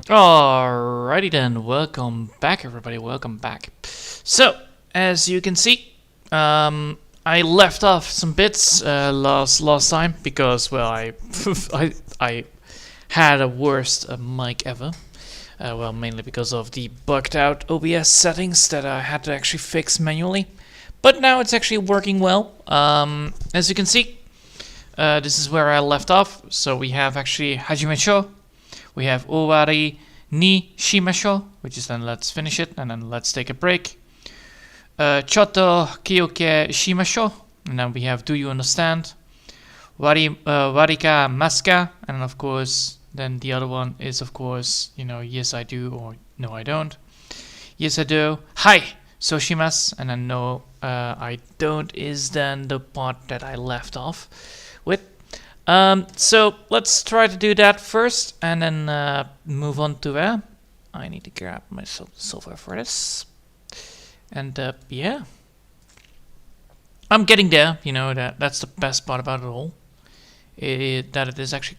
Alrighty then, welcome back everybody, welcome back. So, as you can see, I left off some bits last time because, well, I had a worst mic ever. Well, mainly because of the bugged out OBS settings that I had to actually fix manually. But now it's actually working well. As you can see, this is where I left off. So we have actually Hajimesho. We have Owari ni shimashou, which is then let's finish it, and then let's take a break. Chotto kyoke shimashou, and then we have do you understand? Warika maska, and of course, then the other one is of course, yes I do or no I don't. Yes I do. Hi, so shimasu, and then no I don't is then the part that I left off with. So let's try to do that first and then move on to where I need to grab my software for this. And yeah, I'm getting there. That's the best part about it all. That it is actually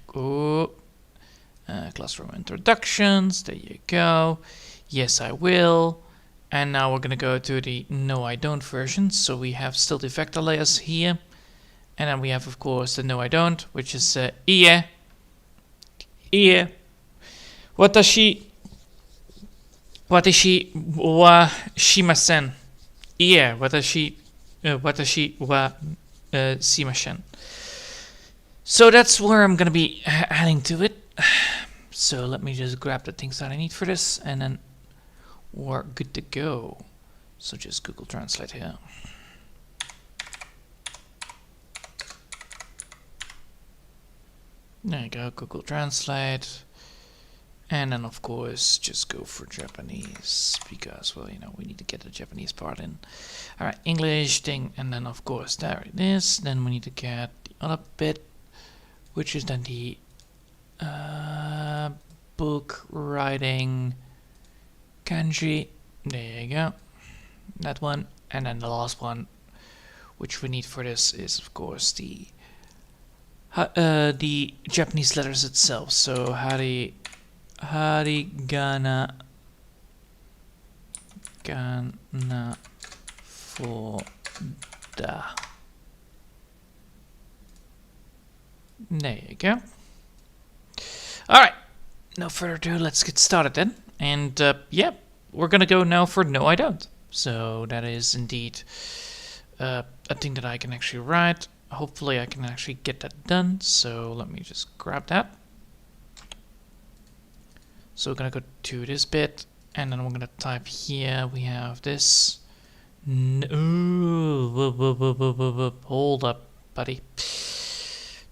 classroom introductions. There you go. Yes, I will. And now we're gonna go to the no, I don't version. So we have still the vector layers here. And then we have, of course, the no I don't, which is ie. Ie. Watashi wa shimasen. Ie. Watashi wa shimasen. So that's where I'm going to be adding to it. So let me just grab the things that I need for this, and then we're good to go. So just Google Translate here. There you go, Google Translate. And then of course just go for Japanese because, well, we need to get the Japanese part in. Alright, English thing, and then of course there it is. Then we need to get the other bit, which is then the book writing kanji. There you go. That one. And then the last one, which we need for this, is of course the Japanese letters itself. So harigana for da. There you go. Alright, no further ado, let's get started then. And yeah, we're gonna go now for no I don't. So that is indeed a thing that I can actually write. Hopefully I can actually get that done, so let me just grab that. So we're gonna go to this bit, and then we're gonna type here, we have this. Hold up, buddy.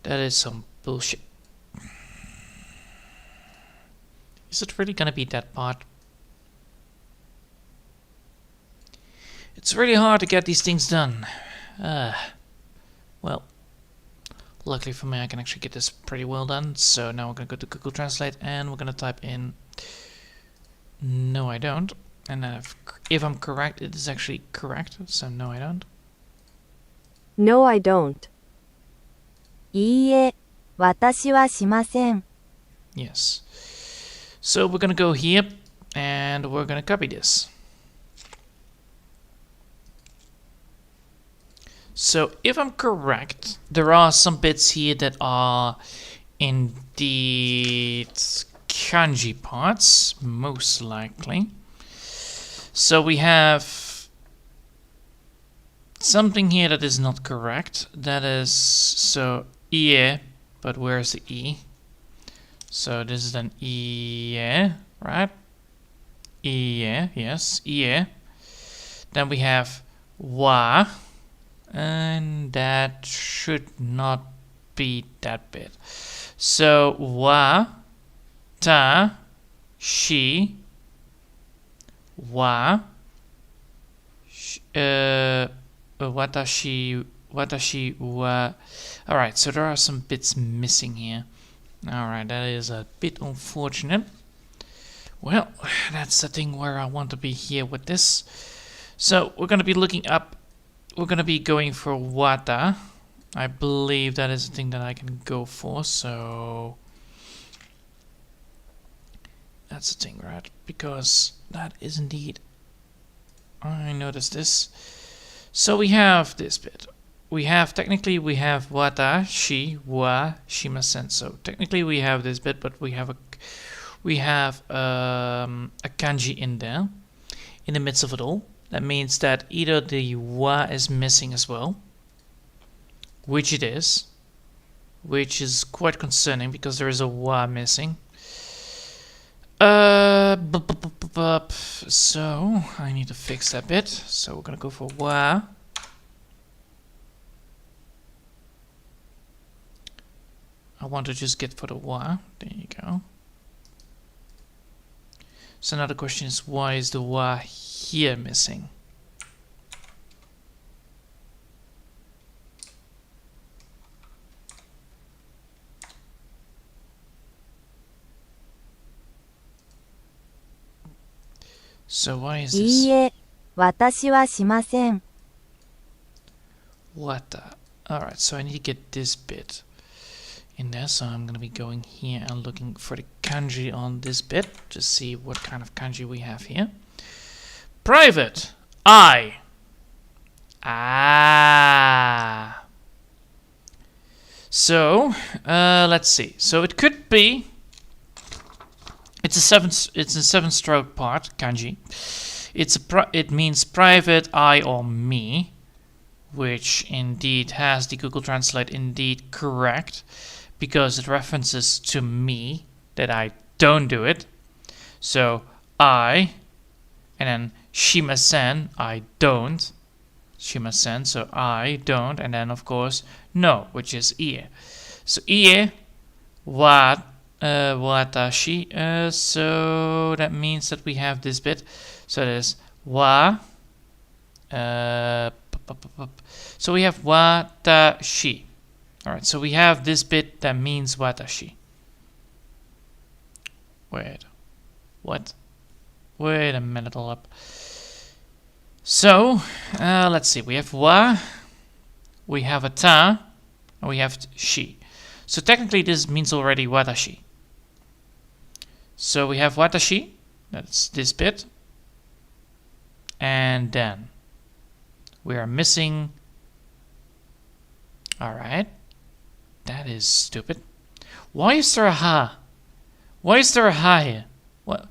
That is some bullshit. Is it really gonna be that part? It's really hard to get these things done. Well, luckily for me, I can actually get this pretty well done. So now we're going to go to Google Translate and we're going to type in no I don't. And then if I'm correct, it is actually correct. So no I don't. No I don't. いいえ、私はしません. Yes. So we're going to go here and we're going to copy this. So if I'm correct, there are some bits here that are indeed kanji parts, most likely. So we have something here that is not correct. That is, so ie, but where's the e? So this is an ie, right? Ie, yes, ie. Then we have wa. And that should not be that bit. So wa, ta, shi, wa, watashi, wa. Alright, so there are some bits missing here. Alright, that is a bit unfortunate. Well, that's the thing where I want to be here with this. So we're going to be looking up. We're going to be going for wata. I believe that is the thing that I can go for. So that's the thing, right? Because that is indeed... I noticed this. So we have this bit. Technically we have wata, shi, wa, shimasen. So technically we have this bit, but we have a kanji in there, in the midst of it all. That means that either the wa is missing as well, which it is, which is quite concerning because there is a wa missing. So I need to fix that bit. So we're gonna go for wa. I want to just get for the wa. There you go. So now the question is, why is the wa here missing? So why is い this? いえ、私はしません。 Wata. Alright, so I need to get this bit in there. So I'm going to be going here and looking for the kanji on this bit to see what kind of kanji we have here. Private. I. Ah. So, let's see. So it could be... It's a seven-stroke part, kanji. It means private, I, or me, which indeed has the Google Translate indeed correct, because it references to me that I don't do it. So I, and then shimasen, I don't. Shimasen, so I don't, and then of course no, which is ie. So ie, watashi, so that means that we have this bit. So there's wa, so we have watashi. Alright, so we have this bit that means watashi. Wait, what? Wait a minute, hold up. So, let's see, we have wa, we have a ta, and we have shi. So technically this means already watashi. So we have watashi, that's this bit, and then we are missing, alright, that is stupid. Why is there a ha? Why is there a ha here? What?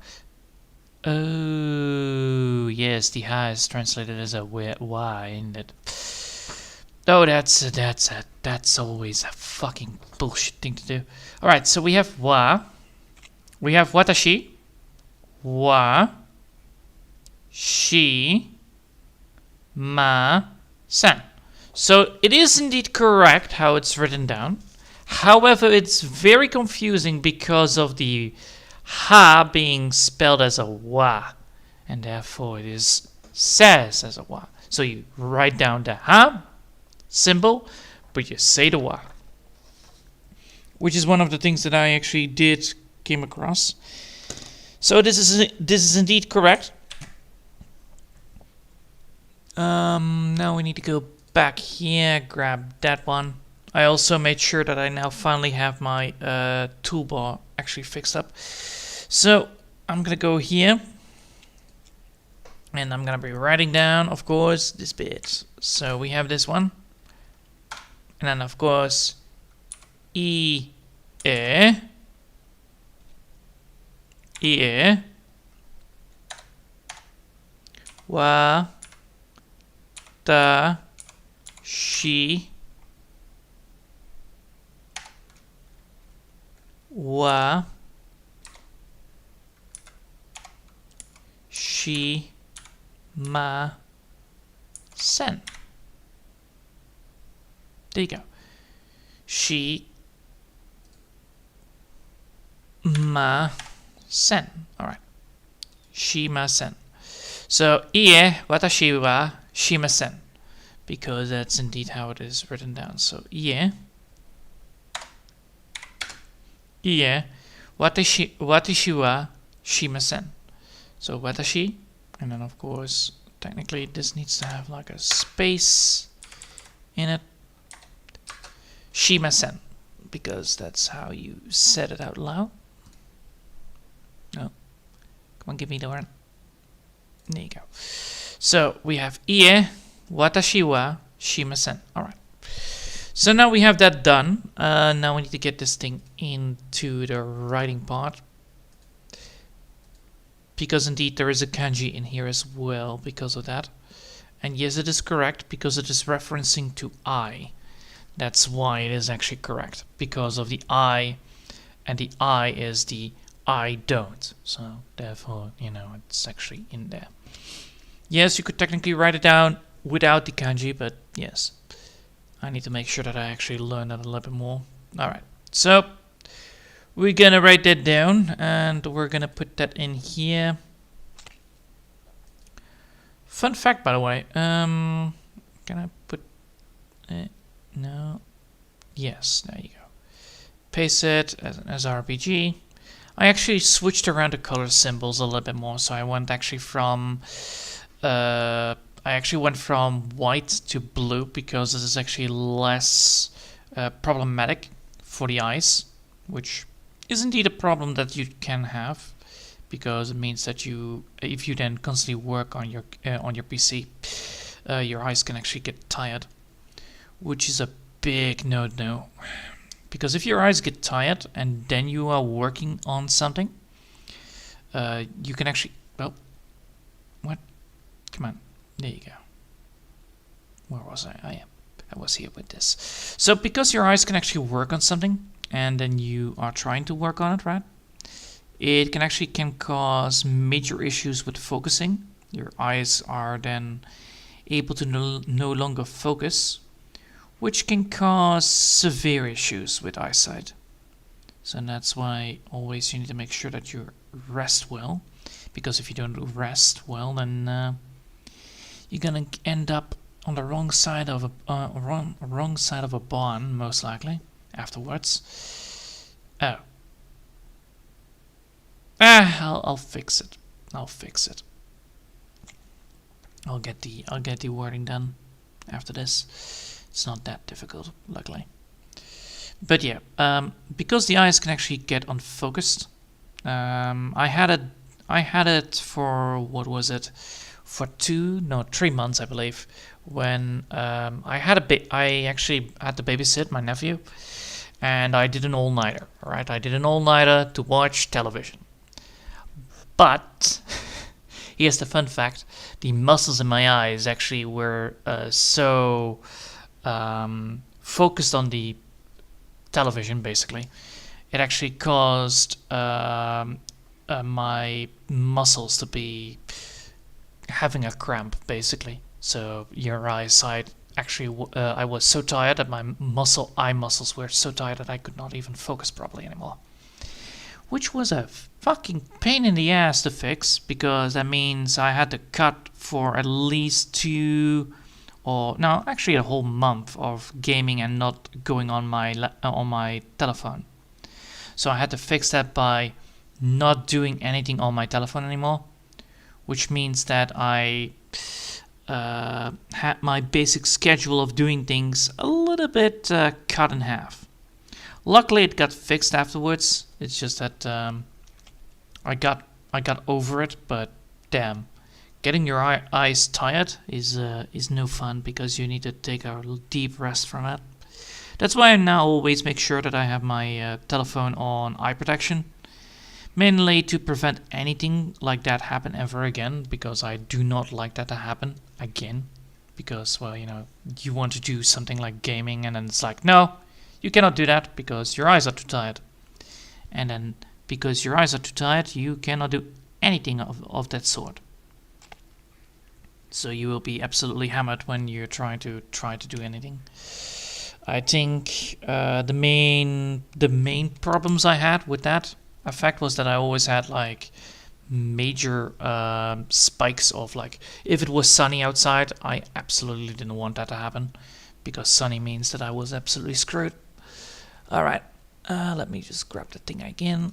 Oh, yes, the ha is translated as a y, isn't it? Oh, that's always a fucking bullshit thing to do. Alright, so we have wa, we have watashi, wa, shi, ma, san. So it is indeed correct how it's written down. However, it's very confusing because of the ha being spelled as a wa, and therefore it is says as a wa. So you write down the ha symbol, but you say the wa, which is one of the things that I actually came across. So this is indeed correct. Now we need to go back here, grab that one. I also made sure that I now finally have my toolbar actually fixed up. So I'm gonna go here, and I'm gonna be writing down, of course, this bit. So we have this one, and then of course e, wa, ta, shi, wa, shi, ma, sen. There you go. Shi, ma, sen. Alright. Shimasen. So, ie, watashi wa shimasen. Because that's indeed how it is written down. So, ie, watashi wa shimasen. So, watashi, and then of course, technically this needs to have like a space in it. Shimasen, because that's how you said it out loud. No, Come on, give me the one. There you go. So we have ie, watashi wa shimasen. Alright. So now we have that done. Now we need to get this thing into the writing part. Because indeed there is a kanji in here as well because of that. And yes, it is correct because it is referencing to I. That's why it is actually correct. Because of the I, and the I is the I don't. So therefore, you know, it's actually in there. Yes, you could technically write it down without the kanji, but yes. I need to make sure that I actually learn that a little bit more. Alright, so we're gonna write that down and we're gonna put that in here. Fun fact, by the way, can I put no? Yes, there you go. Paste it as RPG. I actually switched around the color symbols a little bit more, so I went actually from white to blue because this is actually less problematic for the eyes, which is indeed a problem that you can have because it means that if you then constantly work on your PC, your eyes can actually get tired, which is a big no-no. Because if your eyes get tired and then you are working on something, you can actually... Oh, what? Come on. There you go. Where was I? I was here with this. So because your eyes can actually work on something, and then you are trying to work on it, right? It can cause major issues with focusing. Your eyes are then able to no longer focus, which can cause severe issues with eyesight. So that's why always you need to make sure that you rest well, because if you don't rest well, then you're gonna end up on the wrong side of a barn, most likely afterwards. Oh, I'll fix it. I'll fix it. I'll get the wording done after this. It's not that difficult, luckily. But yeah, because the eyes can actually get unfocused. I had it for, what was it? For 3 months, I believe, when I actually had to babysit my nephew, and I did an all-nighter. Right, I did an all-nighter to watch television. But here's the fun fact: the muscles in my eyes actually were so focused on the television. Basically, it actually caused my muscles to be having a cramp, basically. So your eyesight actually, I was so tired that my eye muscles were so tired that I could not even focus properly anymore. Which was a fucking pain in the ass to fix, because that means I had to cut for at least a whole month of gaming and not going on my telephone. So I had to fix that by not doing anything on my telephone anymore, which means that I had my basic schedule of doing things a little bit cut in half. Luckily, it got fixed afterwards. It's just that I got over it, but damn, getting your eyes tired is no fun, because you need to take a deep rest from it. That's why I now always make sure that I have my telephone on eye protection, mainly to prevent anything like that happen ever again, because I do not like that to happen again. Because, well, you want to do something like gaming, and then it's like, no, you cannot do that because your eyes are too tired. And then because your eyes are too tired, you cannot do anything of that sort. So you will be absolutely hammered when you're trying to do anything. I think the main problems I had with that effect was that I always had like major spikes of, like, if it was sunny outside, I absolutely didn't want that to happen, because sunny means that I was absolutely screwed. Alright, let me just grab the thing again.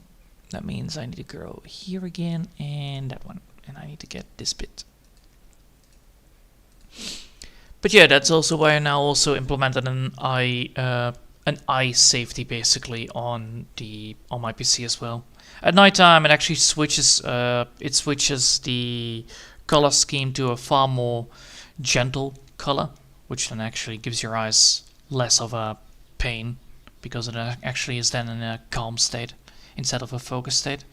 That means I need to go here again, and that one, and I need to get this bit. But yeah, that's also why I now also implemented an eye safety basically on my PC as well. At nighttime, it actually switches the color scheme to a far more gentle color, which then actually gives your eyes less of a pain, because it actually is then in a calm state instead of a focus state.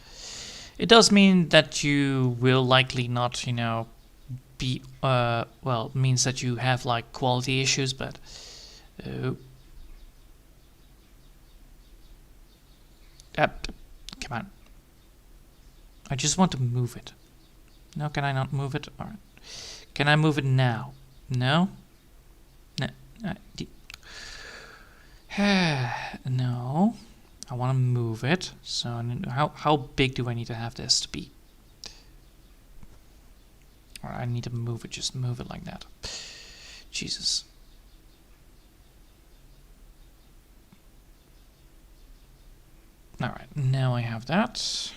It does mean that you will likely not, be, means that you have like quality issues, but come on. I just want to move it. No, can I not move it? Alright. Can I move it now? No? No. No. I want to move it. So how big do I need to have this to be? Or I need to move it. Just move it like that. Jesus. Alright, now I have that.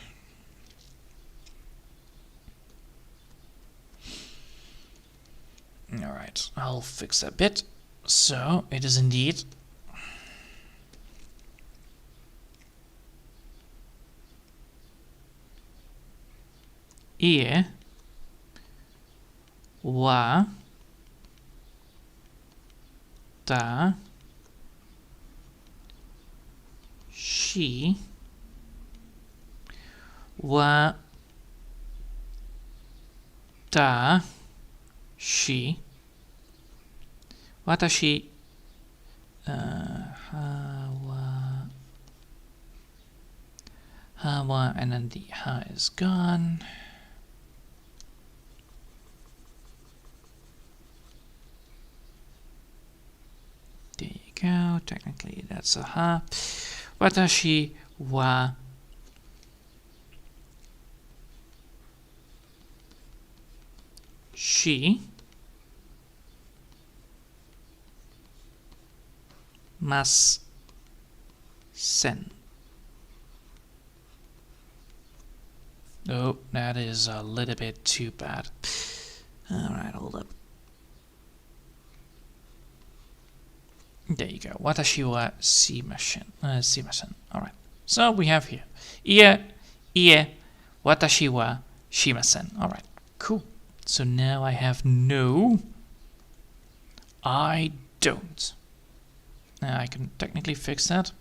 Alright, I'll fix that bit. So, it is indeed ie wa ta shi wa ta shi watashi ha wa, and then the ha is gone. There you go. Technically that's a ha. Watashi wa shi mas sen. Oh, that is a little bit too bad. Alright, hold up. There you go. Watashi wa shimasen. Alright. So we have here. Ie, watashi wa shimasen. Alright, cool. So now I have no. I don't. Now I can technically fix that.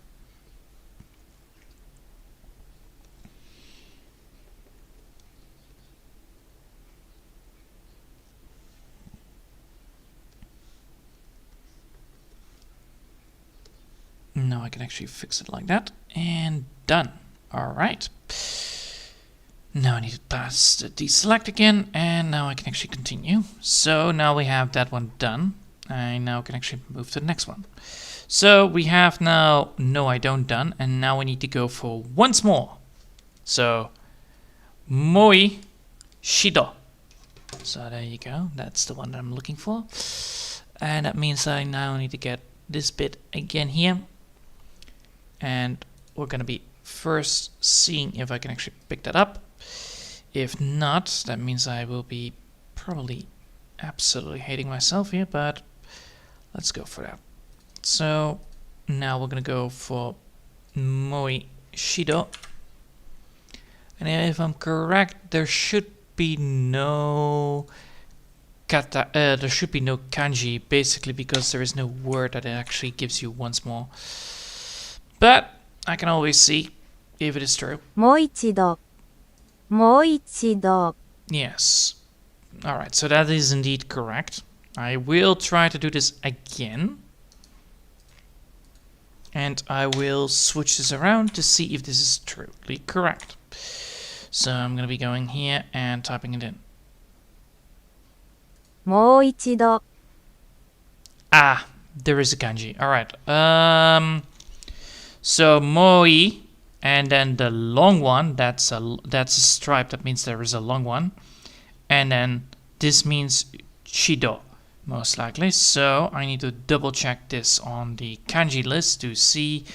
Now I can actually fix it like that, and done. Alright. Now I need to pass the deselect again, and now I can actually continue. So now we have that one done. I now can actually move to the next one. So we have now no I don't done, and now we need to go for once more. So moi shido. So there you go. That's the one that I'm looking for. And that means I now need to get this bit again here. And we're going to be first seeing if I can actually pick that up. If not, that means I will be probably absolutely hating myself here, but let's go for that. So now we're going to go for moi shido. And if I'm correct, there should be no kanji, basically because there is no word that it actually gives you once more. But I can always see if it is true. もう一度。もう一度。 Yes. Alright, so that is indeed correct. I will try to do this again. And I will switch this around to see if this is truly correct. So I'm going to be going here and typing it in. もう一度。 Ah, there is a kanji. Alright. So moi, and then the long one, that's a stripe, that means there is a long one. And then this means shido, most likely. So I need to double check this on the kanji list to see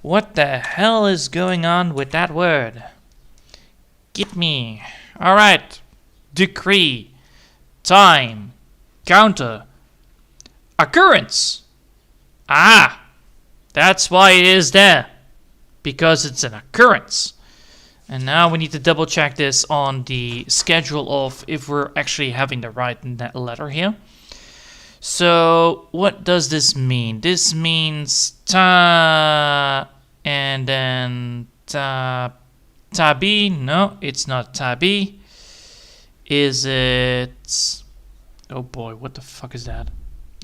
what the hell is going on with that word. Get me. Alright. Decree. Time. Counter. Occurrence. Ah! That's why it is there. Because it's an occurrence. And now we need to double check this on the schedule of if we're actually having the right letter here. So what does this mean? This means ta and then tabi. No, it's not tabi. Is it... Oh boy, what the fuck is that?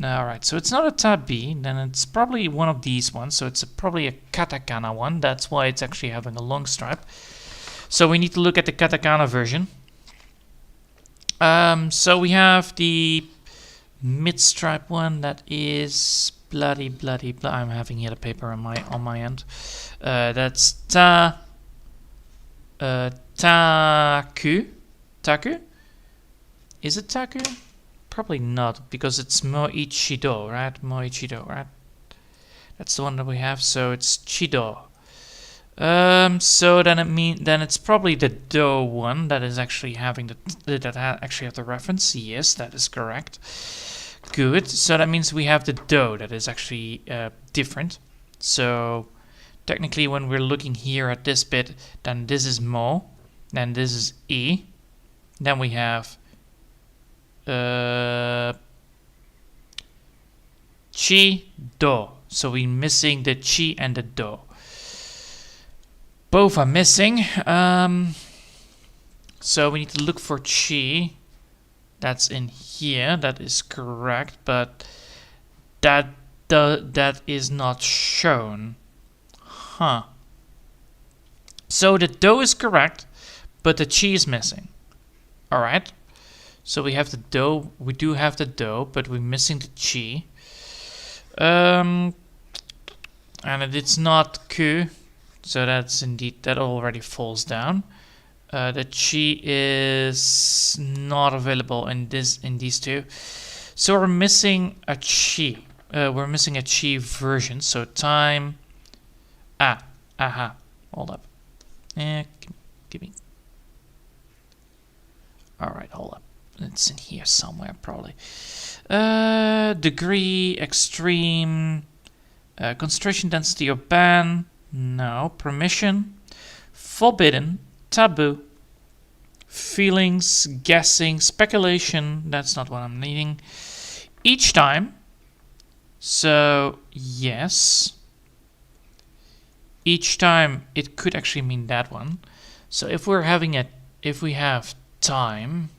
Alright, so it's not a tabi, then it's probably one of these ones. So it's probably a katakana one. That's why it's actually having a long stripe. So we need to look at the katakana version. So we have the mid-stripe one that is bloody. I'm having here the paper on my end. That's taku. Is it taku? Probably not, because it's moichido, right? Moichido, right? That's the one that we have. So it's chido. So then it's probably the do one that is actually having actually have the reference. Yes, that is correct. Good. So that means we have the do that is actually different. So technically, when we're looking here at this bit, then this is mo, then this is e, then we have chi do. So we're missing the chi and the do. Both are missing. So we need to look for chi. That's in here. That is correct, but that is not shown. Huh. So the do is correct, but the chi is missing. All right. So we have the do. We do have the do, but we're missing the chi. And it's not ku. So that's indeed, that already falls down. The chi is not available in these two. So we're missing a chi. We're missing a chi version. So time. Hold up. Give me. All right, hold up. It's in here somewhere, probably. Degree, extreme, concentration, density, or ban. No. Permission, forbidden, taboo, feelings, guessing, speculation. That's not what I'm needing. Each time. So yes. Each time it could actually mean that one. So if we have time,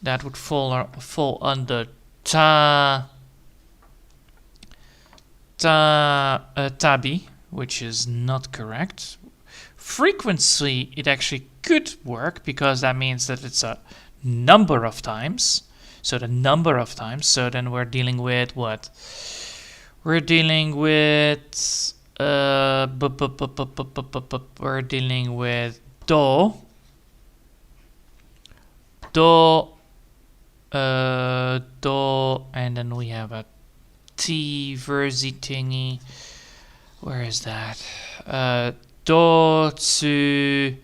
that would fall under tabi, which is not correct. Frequency, it actually could work because that means that it's a number of times. So the number of times. So then we're dealing with what? We're dealing with we're dealing with do, and then we have a T versi thingy. Where is that? Do, tsu,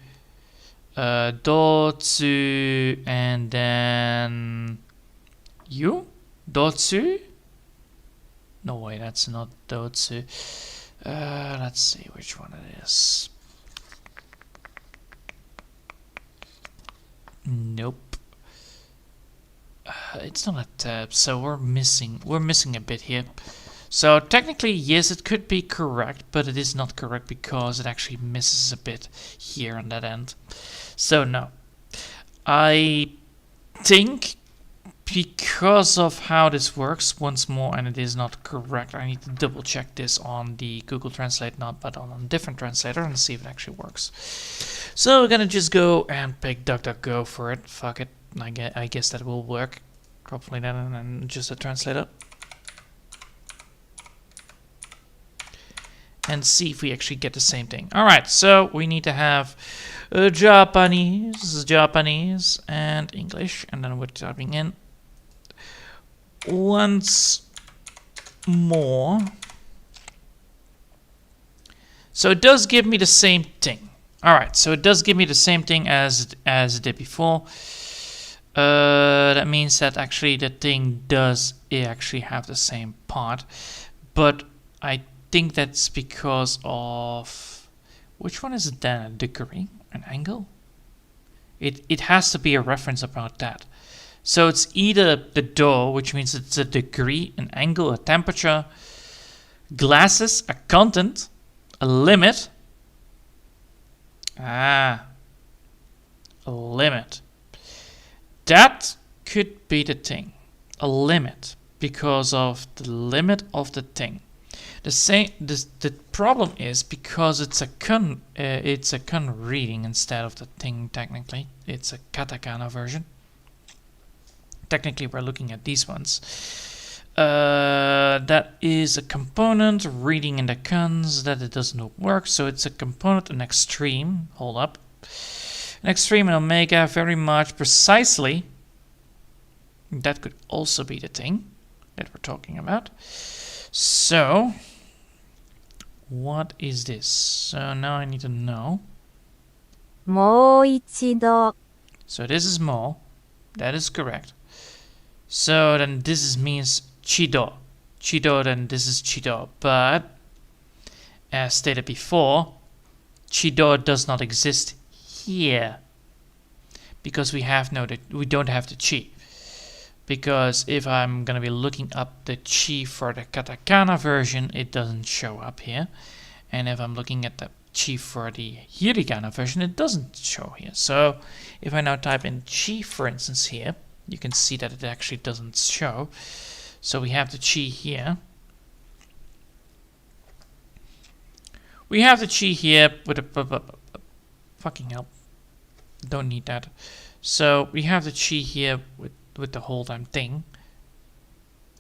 and then you? Do, tsu? No way, that's not do, tsu. Let's see which one it is. Nope. It's not a tab, so we're missing a bit here. So technically, yes, it could be correct, but it is not correct because it actually misses a bit here on that end. So no. I think because of how this works once more, and it is not correct, I need to double check this on the Google Translate, but on a different translator, and see if it actually works. So we're gonna just go and pick DuckDuckGo for it. Fuck it. I guess that will work. Hopefully that, and then just a translator. And see if we actually get the same thing. Alright, so we need to have Japanese, and English. And then we're typing in once more. So it does give me the same thing. Alright, so it does give me the same thing as it did before. That means that actually the thing does actually have the same part. But I think that's because of Which one is it then? A degree? An angle? It has to be a reference about that. So it's either the door, which means it's a degree, an angle, a temperature, glasses, a content, a limit. A limit. That could be the thing. A limit. Because of the limit of the thing. The problem is because it's a kun reading instead of the thing. Technically, it's a katakana version. Technically, we're looking at these ones. That is a component reading in the kuns. That it doesn't work. So it's a component, an extreme. Hold up, an extreme and omega. Very much precisely. That could also be the thing that we're talking about. So. What is this? So now I need to know. もう一度 So this is mo. That is correct. So then this means chido. Chido, then this is chido. But as stated before, chido does not exist here. Because we don't have the chi. Because if I'm gonna be looking up the chi for the katakana version, it doesn't show up here. And if I'm looking at the chi for the hiragana version, it doesn't show here. So if I now type in chi, for instance, here, you can see that it actually doesn't show. So we have the chi here. We have the chi here with a fucking hell. Don't need that. So we have the chi here with the whole damn thing.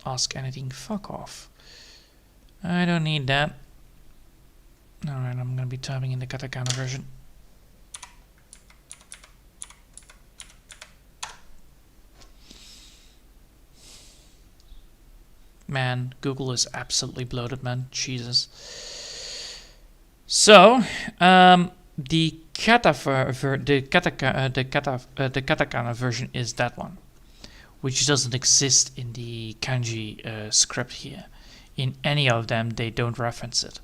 Ask anything, fuck off. I don't need that. Alright, I'm gonna be typing in the katakana version. Man, Google is absolutely bloated, man. Jesus. So, the katakana version is that one, which doesn't exist in the kanji script here. In any of them, they don't reference it,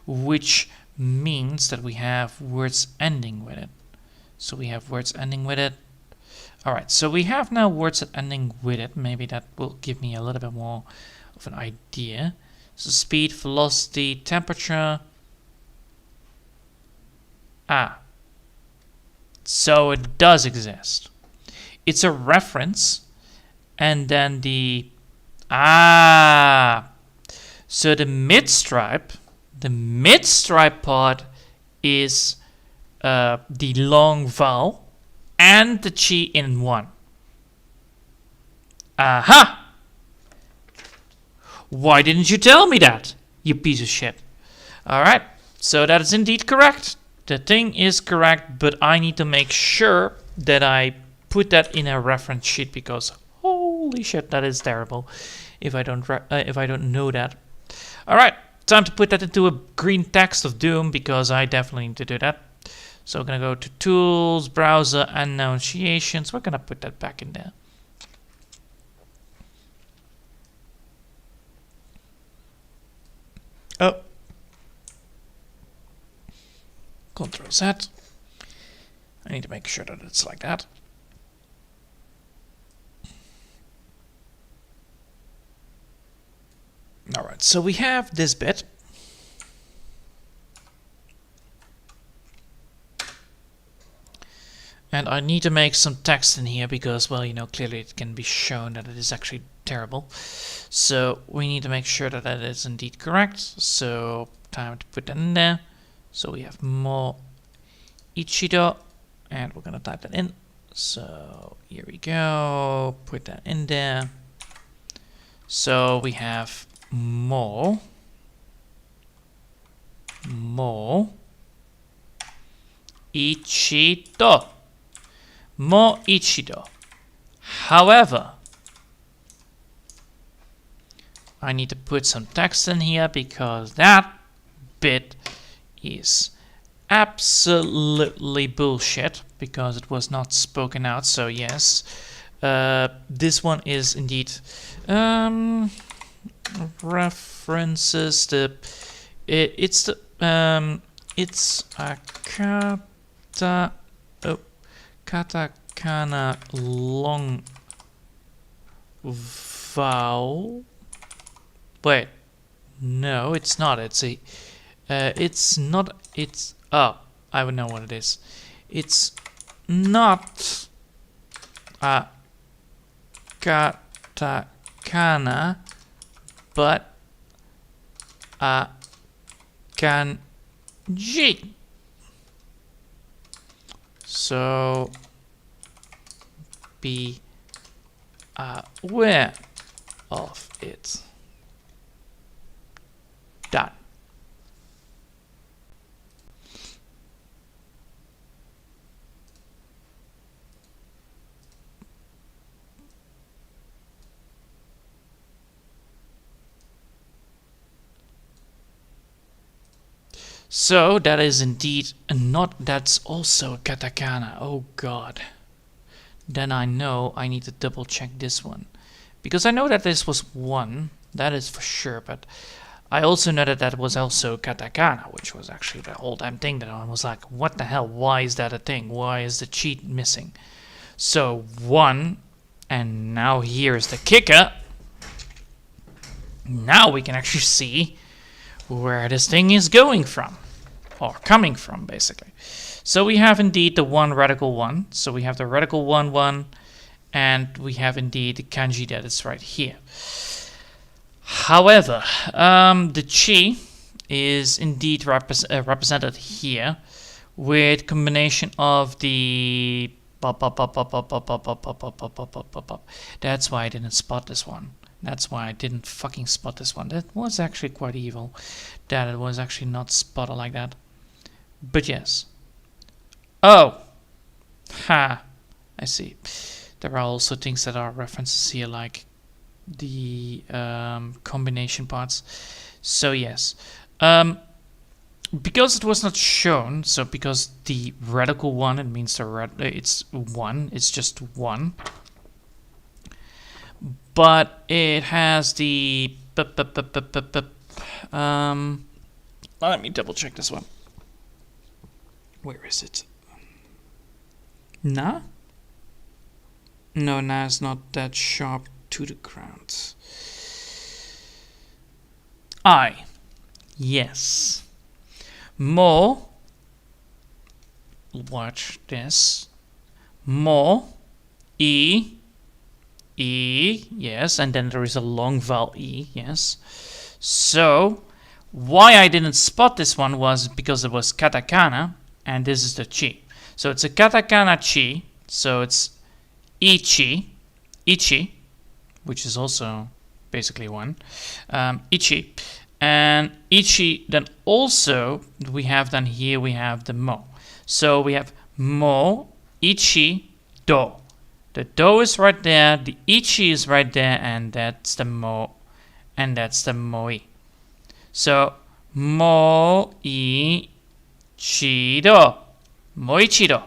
which means that we have words ending with it. So we have words ending with it. Alright, so we have now words ending with it. Maybe that will give me a little bit more of an idea. So speed, velocity, temperature. So it does exist. It's a reference. And then the so the mid-stripe part is the long vowel and the chi in one. Aha! Why didn't you tell me that, you piece of shit? Alright, so that is indeed correct. The thing is correct, but I need to make sure that I put that in a reference sheet because holy shit, that is terrible if I don't know that. Alright, time to put that into a green text of doom because I definitely need to do that. So we're going to go to Tools, Browser, Annunciations. We're going to put that back in there. Oh. Control Z. I need to make sure that it's like that. Alright, so we have this bit. And I need to make some text in here because, well, you know, clearly it can be shown that it is actually terrible. So we need to make sure that that is indeed correct. So time to put that in there. So we have more Ichido, and we're going to type that in. So here we go. Put that in there. So we have more Ichido. More Ichido. However, I need to put some text in here because that bit is absolutely bullshit because it was not spoken out. So yes, this one is indeed references the it's a katakana long vowel. Wait, no, it's not. It's not. It's I would know what it is. It's not a katakana, but a kanji. So be aware of it. Done. So that is indeed not. That's also a katakana. Oh god. Then I know I need to double check this one, because I know that this was one. That is for sure. But I also know that that was also katakana, which was actually the whole damn thing. That I was like, what the hell? Why is that a thing? Why is the cheat missing? So one, and now here's the kicker. Now we can actually see where this thing is going from, or coming from, basically. So we have indeed the one radical one. So we have the radical 1, 1, and we have indeed the kanji that is right here. However, the chi is indeed represented here with combination of the. That's why I didn't spot this one. That's why I didn't fucking spot this one. That was actually quite evil, that it was actually not spotted like that. But yes. Oh! Ha! I see. There are also things that are references here, like the combination parts. So yes. Because it was not shown, so because the radical one, it means it's one, it's just one. But it has the let me double check this one. Where is it? Na? No, na is not that sharp to the ground. I. Yes. Mo. Watch this. Mo. E. E, yes, and then there is a long vowel E, yes. So, why I didn't spot this one was because it was katakana, and this is the chi. So it's a katakana chi, so it's ichi, ichi, which is also basically one, ichi. And ichi, then also, we have then here, we have the mo. So we have mo, ichi, do. The do is right there, the ichi is right there, and that's the mo, and that's the moi. So mo i chi do, moichi do.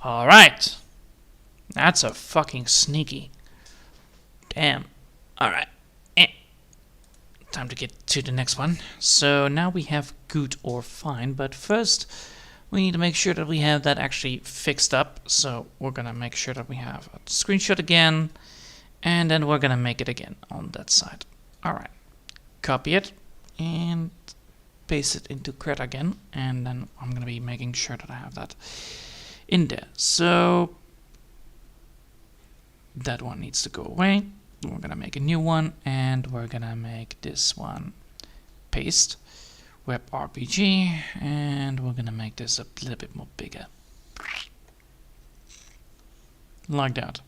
All right, that's a fucking sneaky. Damn. All right. Time to get to the next one. So now we have good or fine, but first we need to make sure that we have that actually fixed up. So we're gonna make sure that we have a screenshot again, and then we're gonna make it again on that side. All right, copy it and paste it into Cred again, and then I'm gonna be making sure that I have that in there. So that one needs to go away. We're gonna make a new one, and we're gonna make this one paste. Web RPG, and we're gonna make this a little bit more bigger, like that.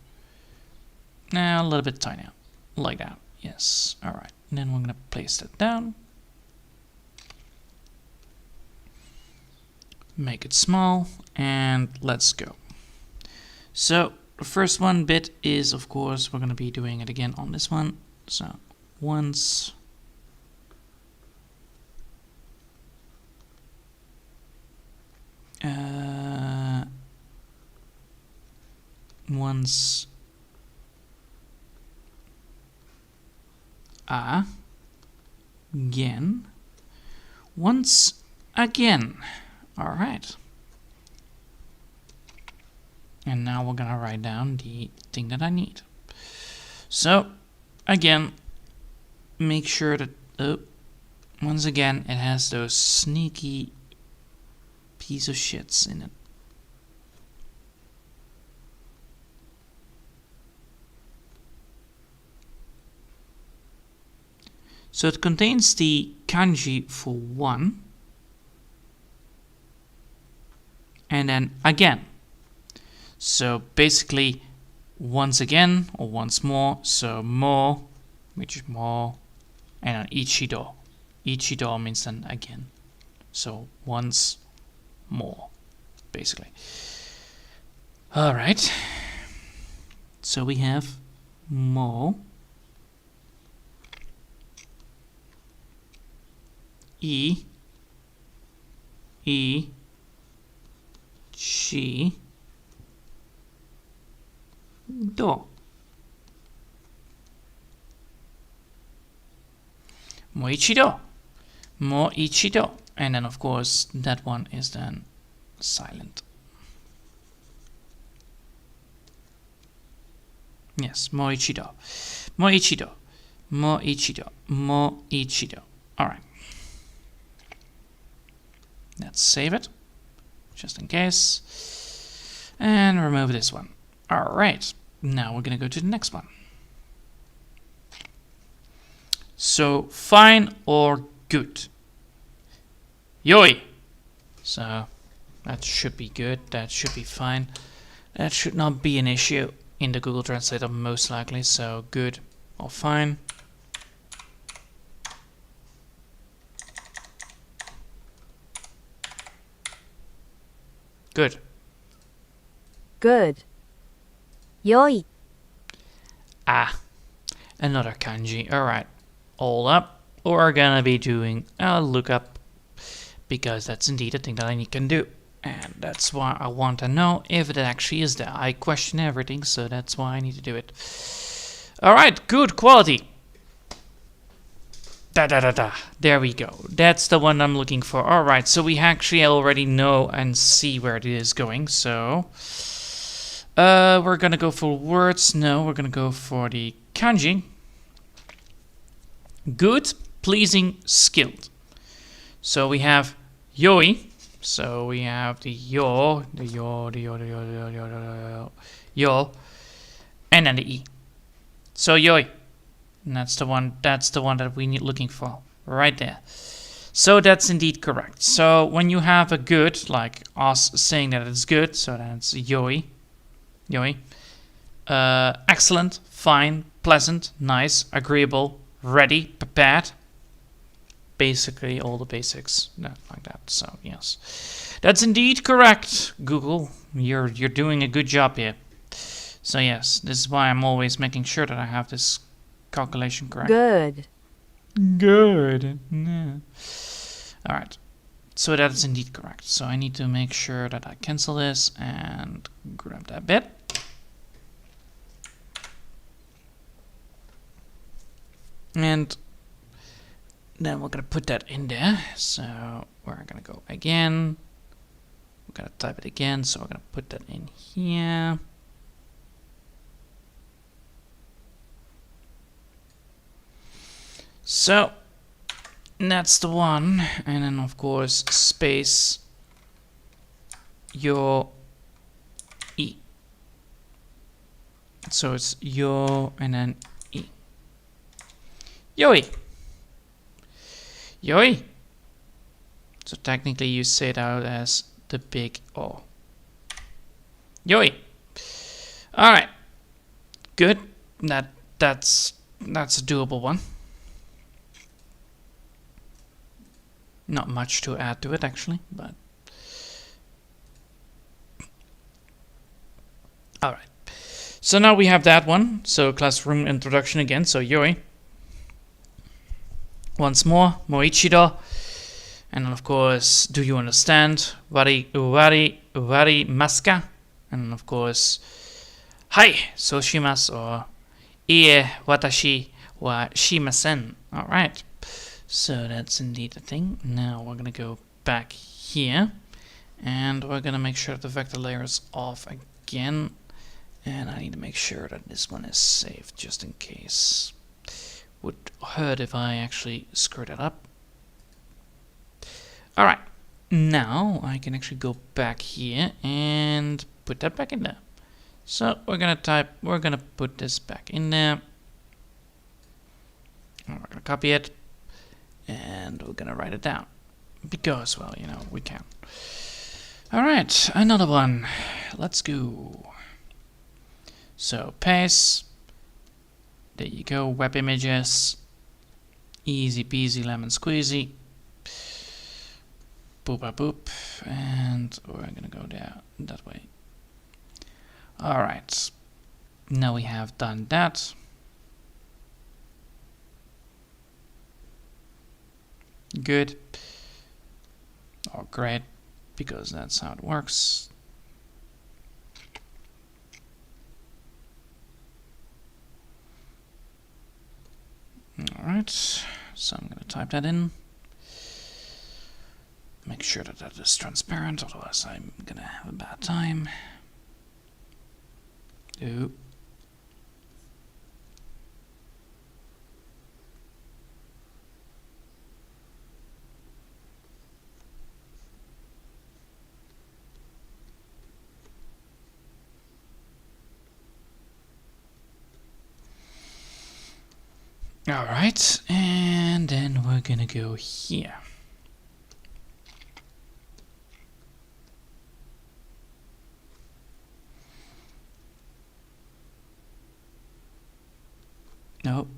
Now a little bit tinier, like that. Yes, all right. And then we're gonna place that down, make it small, and let's go. So the first one bit is, of course, we're gonna be doing it again on this one. So once. Once again, once again. All right. And now we're gonna write down the thing that I need. So, again, make sure that, once again, it has those sneaky piece of shits in it. So it contains the kanji for 1. And then again. So basically, once again, or once more. So more, which is more. And then ichido. Ichido means then again. So once more, basically. Alright. So we have more. I, chi, do. Mo ichido. Mo ichido. And then of course that one is then silent. Yes, mo ichido. Mo ichido. Mo ichido. Mo ichido. Alright. Let's save it, just in case. And remove this one. Alright, now we're gonna go to the next one. So, fine or good? Yoi! So, that should be good, that should be fine. That should not be an issue in the Google Translator, most likely. So, good or fine. Good. Good. Yoi. Ah, another kanji. Alright. All up. We're gonna be doing a lookup, because that's indeed a thing that I can do. And that's why I want to know if it actually is there. I question everything, so that's why I need to do it. Alright, good quality. There we go. That's the one I'm looking for. Alright, so we actually already know and see where it is going. So, we're gonna go for words. No, we're gonna go for the kanji. Good, pleasing, skilled. So we have yoi. So we have the yo, yo, and then the e. So yoi. And that's the one that we need looking for right there. So that's indeed correct. So when you have a good, like us saying that it's good, so that's yoi, excellent, fine, pleasant, nice, agreeable, ready, prepared. Basically all the basics, like that. So yes, that's indeed correct. Google, you're doing a good job here. So yes, this is why I'm always making sure that I have this calculation correct. Good. Good. Yeah. Alright. So that is indeed correct. So I need to make sure that I cancel this and grab that bit. And then we're going to put that in there. So we're going to go again. We're going to type it again. So we're going to put that in here. So that's the one, and then of course space your e. So it's yo and then e. Yoi. Yoi. So technically you say it out as the big O. Yoi. All right. Good. That's a doable one. Not much to add to it, actually, but... Alright. So now we have that one. So classroom introduction again. So yoi. Once more, moichido. And then of course, do you understand? Wari masu ka? And then of course, hai, so shimasu, or ie watashi wa shimasen. Alright. So that's indeed the thing. Now we're gonna go back here, and we're gonna make sure that the vector layer is off again. And I need to make sure that this one is saved, just in case. Would hurt if I actually screw that up. Alright, now I can actually go back here and put that back in there. So we're gonna put this back in there. And we're gonna copy it. And we're gonna write it down. Because, well, you know, we can. Alright, another one. Let's go. So, paste. There you go, web images. Easy peasy lemon squeezy. Boop a boop. And we're gonna go there, that way. Alright. Now we have done that. Good. Or great, because that's how it works. Alright, so I'm going to type that in. Make sure that that is transparent, otherwise I'm going to have a bad time. Ooh. Alright, and then we're gonna go here. Nope.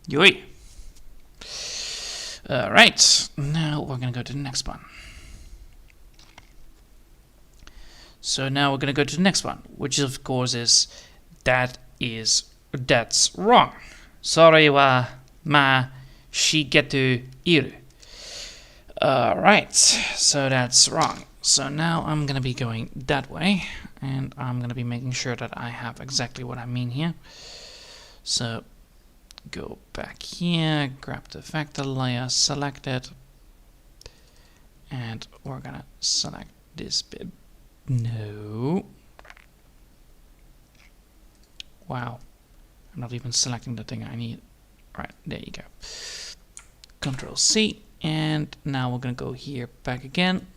Yoi. Alright, now we're gonna go to the next one. So now we're gonna go to the next one, which of course is that's wrong. Sorry wa ma shigetu iru. Alright, so that's wrong. So now I'm gonna be going that way, and I'm gonna be making sure that I have exactly what I mean here. So go back here, grab the vector layer, select it, and we're gonna select this bit. No. Wow. I'm not even selecting the thing I need. Right, there you go. Control C, and now we're gonna go here, back again.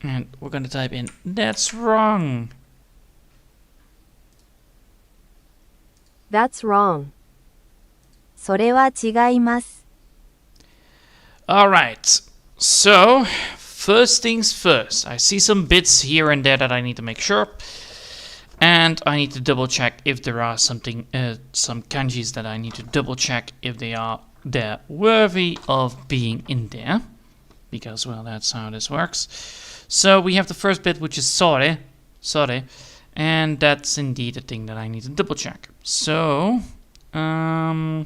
And we're gonna type in, that's wrong. That's wrong. それは違います。Alright, so first things first. I see some bits here and there that I need to make sure. And I need to double check if there are some kanjis that I need to double check if they're worthy of being in there. Because, well, that's how this works. So we have the first bit, which is sore. And that's indeed a thing that I need to double check. So, by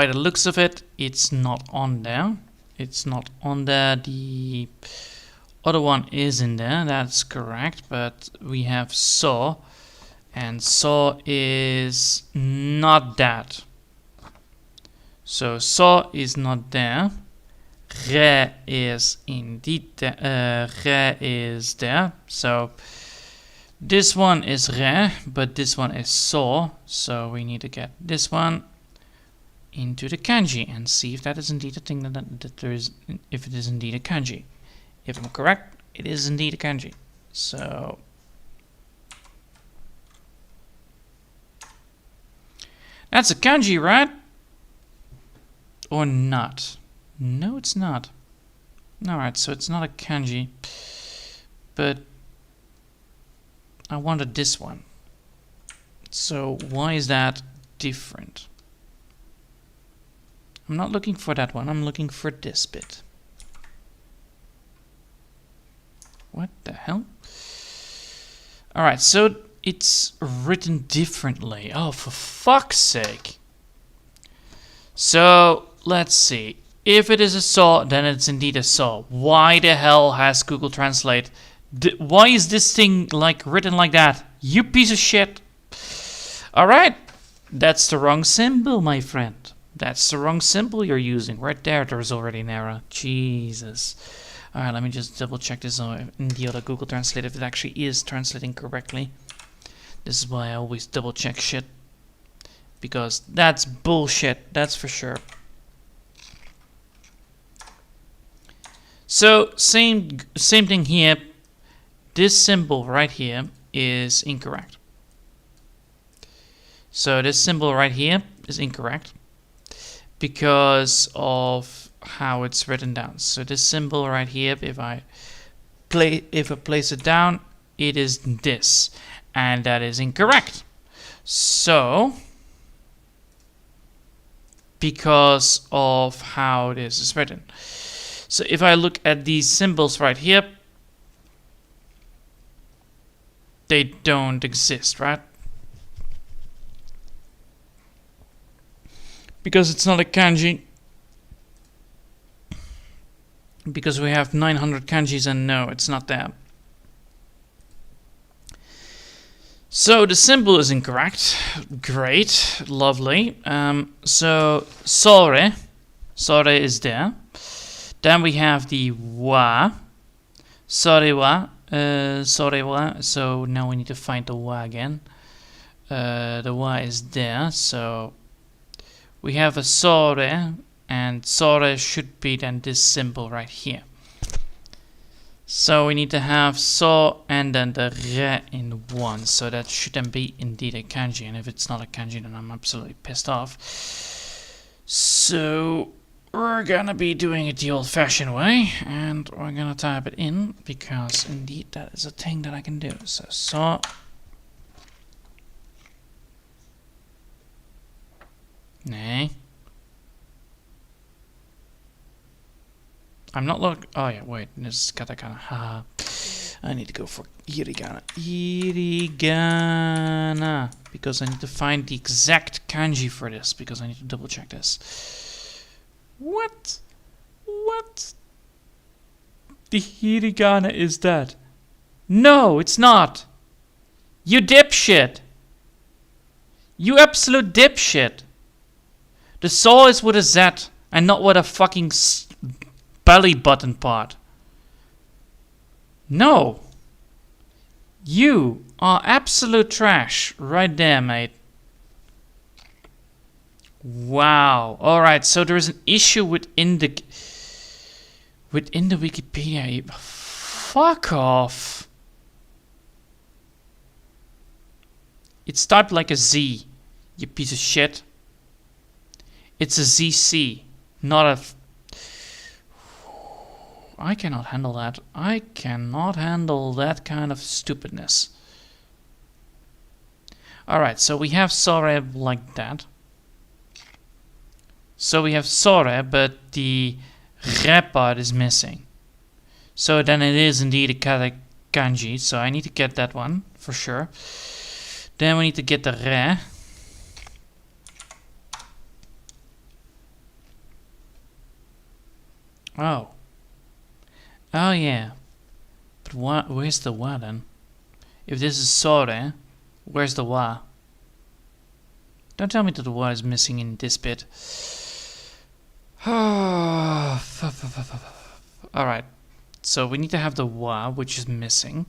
the looks of it, it's not on there. It's not on there. The other one is in there, that's correct. But we have saw, and saw is not that. So saw is not there. Re is indeed there. Re is there. So this one is re, but this one is saw. So we need to get this one into the kanji and see if that is indeed a thing that there is. If it is indeed a kanji. If I'm correct, it is indeed a kanji. So that's a kanji, right? Or not? No, it's not. Alright, so it's not a kanji. But I wanted this one. So why is that different? I'm not looking for that one. I'm looking for this bit. What the hell? Alright, so it's written differently. Oh, for fuck's sake. So, let's see. If it is a saw, then it's indeed a saw. Why the hell has Google Translate... why is this thing like written like that? You piece of shit. Alright. That's the wrong symbol, my friend. That's the wrong symbol you're using. Right there, there's already an error. Jesus. Alright, let me just double check this in the other Google Translate if it actually is translating correctly. This is why I always double check shit. Because that's bullshit, that's for sure. So, same thing here. This symbol right here is incorrect. So this symbol right here is incorrect because of how it's written down. So this symbol right here, if I place it down, it is this, and that is incorrect. So because of how this is written. So if I look at these symbols right here, they don't exist, right? Because it's not a kanji. Because we have 900 kanjis and no, it's not there. So the symbol is incorrect. Great, lovely. So sore is there. Then we have the wa, sorewa, sorewa. So now we need to find the wa again. The wa is there. So we have a sore, and sore should be then this symbol right here. So we need to have so and then the re in one. So that should then be indeed a kanji. And if it's not a kanji, then I'm absolutely pissed off. So we're gonna be doing it the old-fashioned way, and we're gonna type it in because indeed that is a thing that I can do. So nay. I'm not looking. Oh yeah, wait. This is katakana. Haha. I need to go for hiragana. Hiragana. Because I need to find the exact kanji for this. Because I need to double check this. What? What? The hiragana is that? No, it's not. You dipshit. You absolute dipshit. The saw is with a Z and not with a fucking belly button part. No. You are absolute trash right there, mate. Wow. Alright, so there is an issue within the Wikipedia. Fuck off. It's typed like a Z, you piece of shit. It's a ZC, not a... I cannot handle that. I cannot handle that kind of stupidness. Alright, so we have sore like that. So we have sore, but the re part is missing. So then it is indeed a kanji, so I need to get that one, for sure. Then we need to get the re. Oh. Oh yeah. But where's the wa then? If this is sore, where's the wa? Don't tell me that the wa is missing in this bit. Alright. So we need to have the wa, which is missing.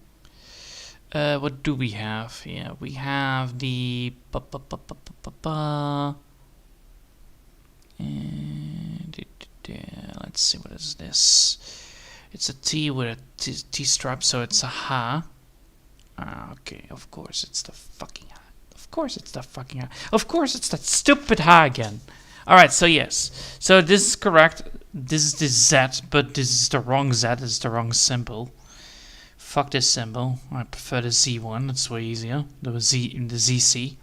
What do we have? Yeah, we have the and let's see, what is this? It's a T with a T stripe, so it's a ha. Okay, of course it's the fucking ha. Of course it's the fucking ha. Of course it's that stupid ha again. Alright, so yes. So this is correct. This is the Z, but this is the wrong Z. This is the wrong symbol. Fuck this symbol. I prefer the Z one. It's way easier. The Z in the ZC.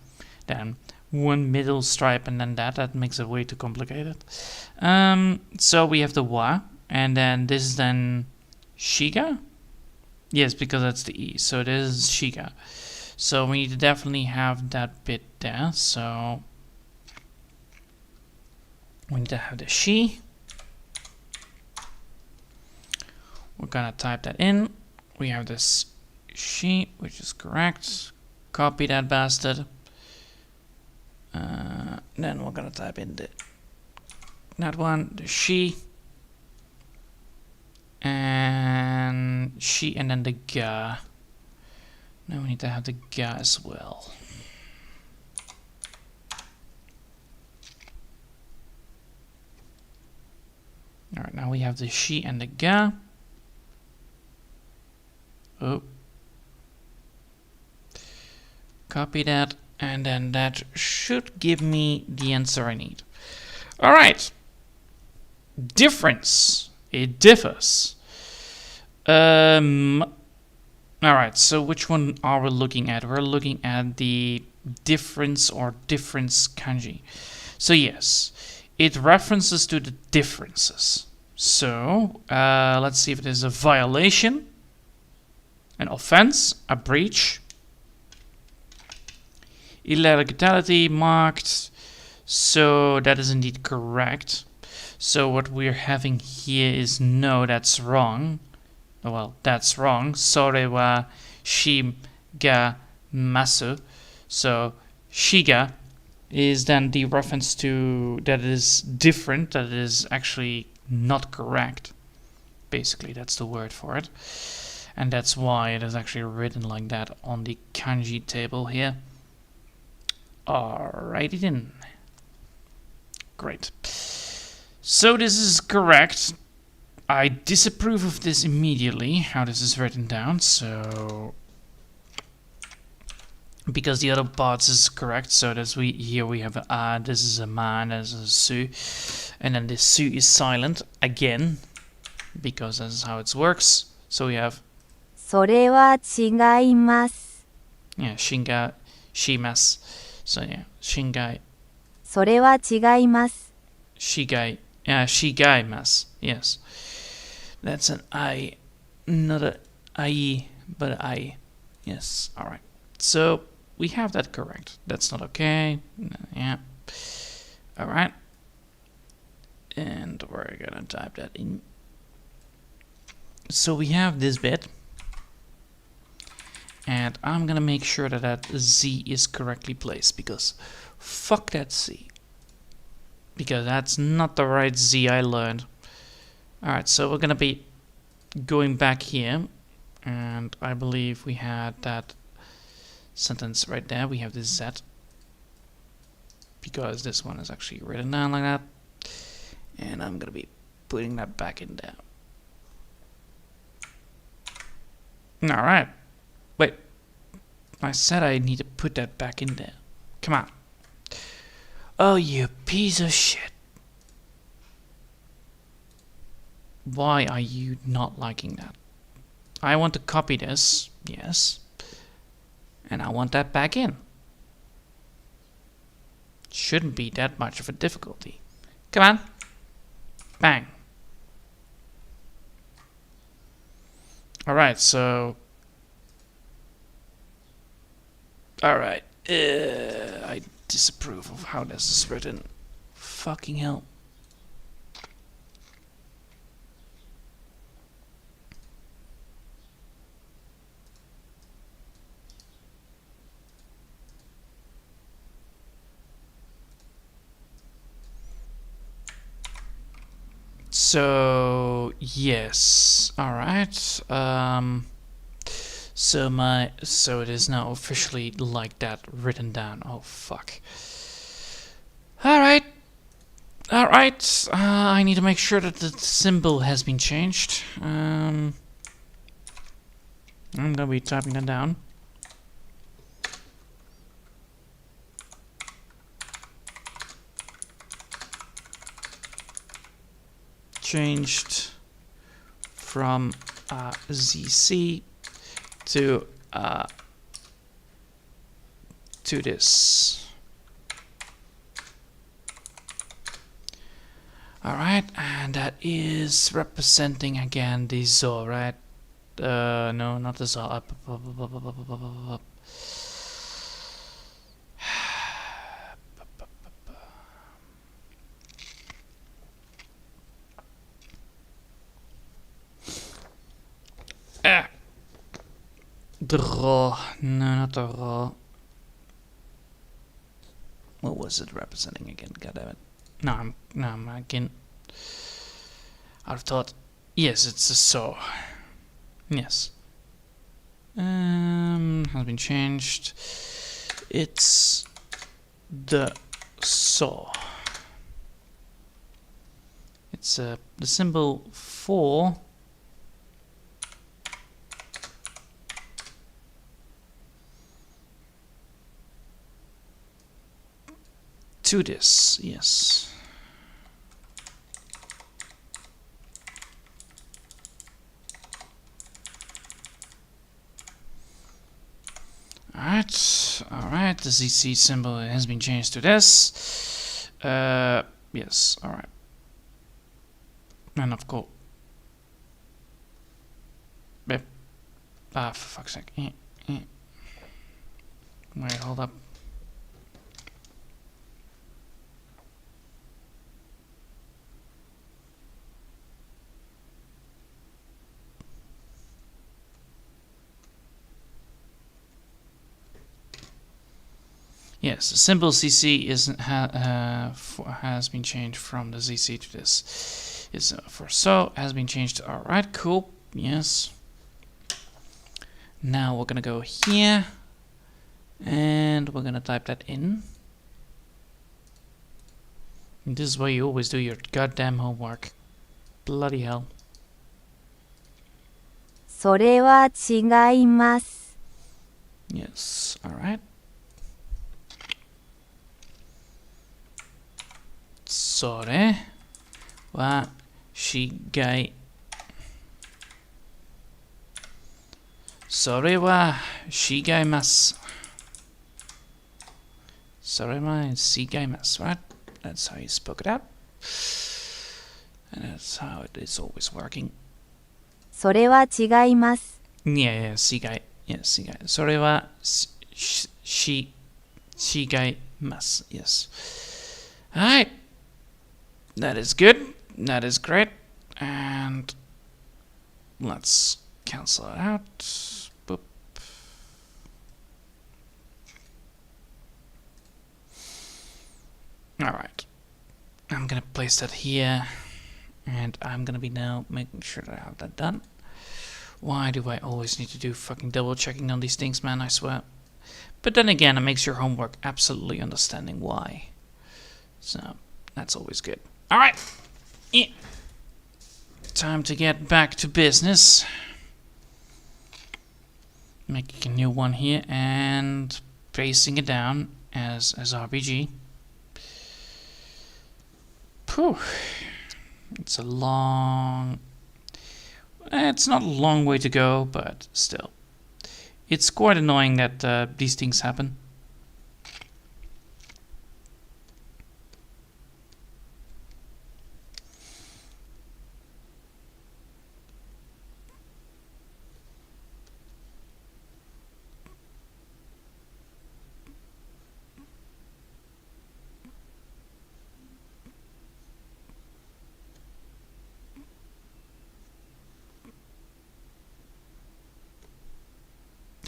Then one middle stripe and then that. That makes it way too complicated. So we have the wa. And then this is then Shiga? Yes, because that's the E. So this is Shiga. So we need to definitely have that bit there. So we need to have the she. We're gonna type that in. We have this she, which is correct. Copy that bastard. Then we're gonna type in that one, the she. And she, and then the ga. Now we need to have the ga as well. Alright, now we have the she and the ga. Oh. Copy that, and then that should give me the answer I need. Alright. Difference. It differs. Alright, so which one are we looking at? We're looking at the difference or difference kanji. So yes, it references to the differences. So let's see if it is a violation, an offense, a breach, illegality marked. So that is indeed correct. So what we're having here is no, that's wrong. Well, that's wrong. Sore wa shiga masu. So shiga is then the reference to that is different, that is actually not correct. Basically, that's the word for it. And that's why it is actually written like that on the kanji table here. Alrighty then. Great. So this is correct. I disapprove of this immediately, how this is written down, so because the other parts is correct. So that's here we have a this is a man, this is a su, and then this su is silent again, because that's how it works. So we have それは違います。 yeah, shinga shimas. So yeah, shingai それは違います。 shigai, yeah, shigaimas. Yes, that's an I, not a I, but a I. Yes, all right. So we have that correct. That's not okay. Yeah. All right. And we're gonna type that in. So we have this bit. And I'm gonna make sure that that Z is correctly placed, because fuck that Z. Because that's not the right Z I learned. Alright, so we're gonna be going back here. And I believe we had that sentence right there. We have this Z. Because this one is actually written down like that. And I'm gonna be putting that back in there. Alright. Wait. I said I need to put that back in there. Come on. Oh, you piece of shit. Why are you not liking that? I want to copy this. Yes. And I want that back in. Shouldn't be that much of a difficulty. Come on. Bang. Alright, so... Alright. I disapprove of how this is written. Fucking hell. So yes, all right. So it is now officially like that written down. Oh fuck. All right, all right. I need to make sure that the symbol has been changed. I'm gonna be typing that down. Changed from ZC to this. All right, and that is representing again the ZO, right? No, not the ZO. The ro. No, not the ro. What was it representing again? God damn it. No, I'm again out of thought. Yes, it's a so. Yes. Has been changed. It's the so. It's the symbol for to this, yes. Alright, the ZC symbol has been changed to this. Yes, alright. And of course. For fuck's sake. Wait, hold up. Yes, the symbol CC has been changed from the ZC to this. It's for so has been changed. Alright, cool. Yes. Now we're gonna go here and we're gonna type that in. And this is why you always do your goddamn homework. Bloody hell. それは違います。 Yes, alright. それは違い。それは違います。それは違います。Right? That's how you spoke it out. And that's how it is always working. それは違います。 Yeah, yeah, 違い。Yes, 違い。それは違います。Yes. Alright. That is good. That is great. And let's cancel it out. Boop. Alright. I'm gonna place that here. And I'm gonna be now making sure that I have that done. Why do I always need to do fucking double checking on these things, man? I swear. But then again, it makes your homework absolutely understanding why. So, that's always good. Alright. Yeah. Time to get back to business. Making a new one here and pasting it down as RPG. Phew. It's a long... It's not a long way to go, but still. It's quite annoying that these things happen.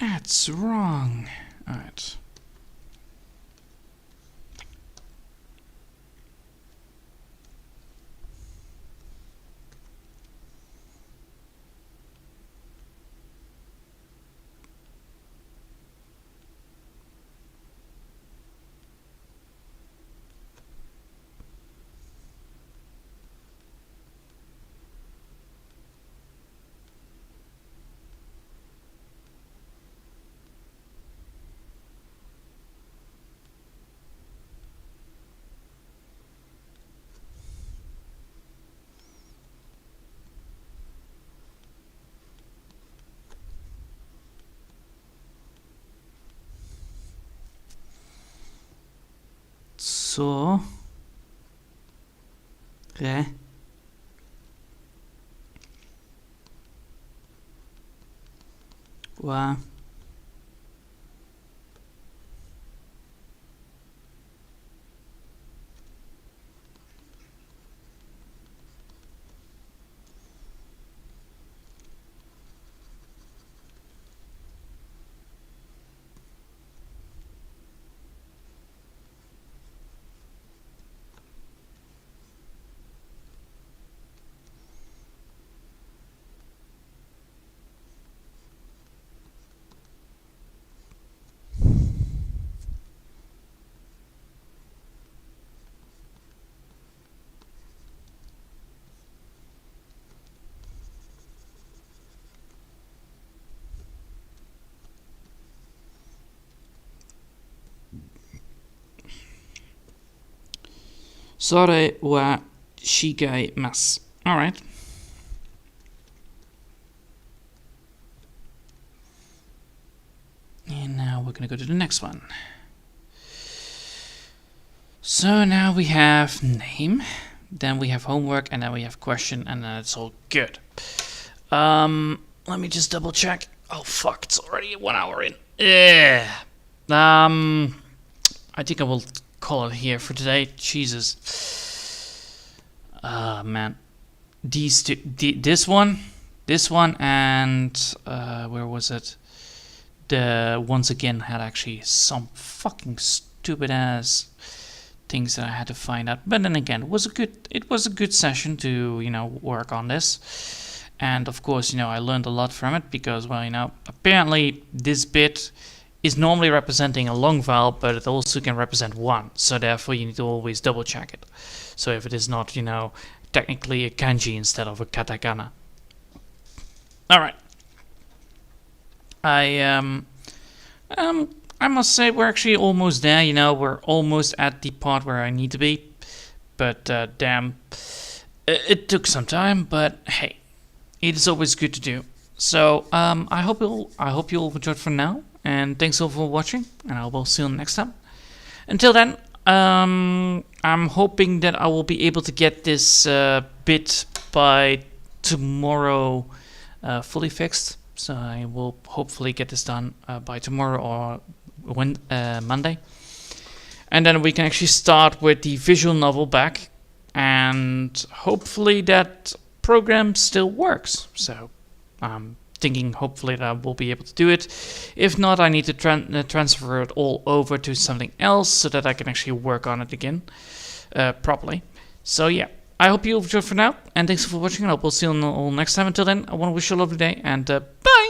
That's wrong. Alright. So... Okay. Wow. Sore wa shigaimasu. Alright. And now we're gonna go to the next one. So now we have name, then we have homework, and then we have question, and then it's all good. Let me just double check. Oh fuck, it's already 1 hour in. Yeah. I think I will call it here for today. Jesus. Man. These two, this one, and where was it? The once again had actually some fucking stupid ass things that I had to find out. But then again, it was a good session to, you know, work on this. And of course, you know, I learned a lot from it because, well, you know, apparently this bit is normally representing a long vowel, but it also can represent one. So therefore you need to always double check it. So if it is not, you know, technically a kanji instead of a katakana. Alright. I must say we're actually almost there, you know, we're almost at the part where I need to be. But damn, it took some time, but hey, it is always good to do. So I hope you all enjoyed for now, and thanks all for watching, and I will see you next time. Until then, I'm hoping that I will be able to get this bit by tomorrow fully fixed. So I will hopefully get this done by tomorrow or Monday. And then we can actually start with the visual novel back. And hopefully that program still works. So I'm thinking hopefully that I will be able to do it. If not, I need to transfer it all over to something else so that I can actually work on it again properly. So yeah. I hope you enjoyed for now, and thanks for watching, and I hope we'll see you all next time. Until then, I want to wish you a lovely day, and bye!